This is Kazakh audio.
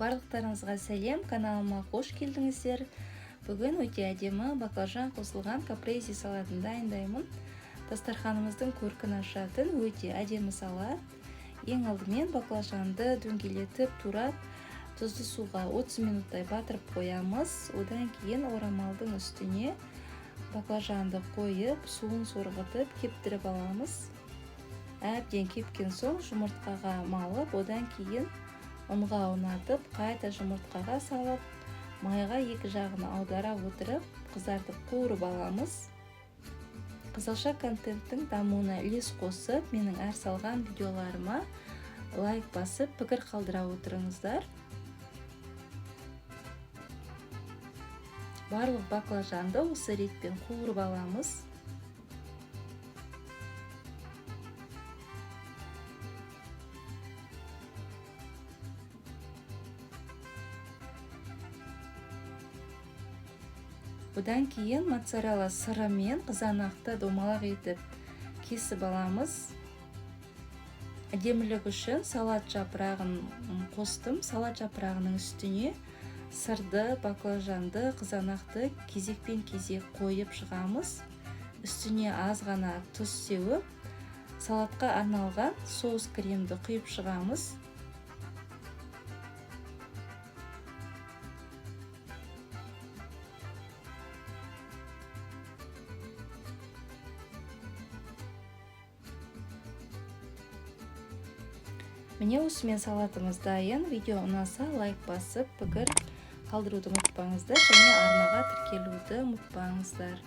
Барлықтарыңызға сәлем, каналыма қош келдіңіздер. Бүгін өте әдемі баклажан қосылған капрези салатын дайындаймын. Дастарханымыздың көркін ашатын өте әдемі салат. Ең алдымен баклажанды дөңгелетіп турап, тұзды суға 30 минуттай батырып қоямыз. Одан кейін орамалдың үстіне баклажанды қойып, суын сорғытып, кептіріп аламыз. Әбден кепкен соң жұмыртқаға малып, одан кейін ұнға аунатып, қайта жұмыртқаға салып, майға екі жағын аудара отырып, қызартып қуырып аламыз. Қызылша контенттің дамуына үлес қосып, менің әр салған видеоларыма лайк басып, пікір қалдыра отырыңыздар. Барлық баклажанды осы ретпен қуырып аламыз. Бұдан кейін моцарелла сыры мен қызанақты домалақ етіп кесіп аламыз. Әдемілік үшін салат жапырағын қостым. Салат жапырағының үстіне сырды, баклажанды, қызанақты кезекпен кезек қойып шығамыз. Үстіне аз ғана тұз сеуіп, салатқа арналған соус кремді құйып шығамыз. Міне осымен салатымыз дайын. Видео ұнаса лайк басып, пікір қалдыруды ұмытпаңыздар және арнаға тіркелуді ұмытпаңыздар.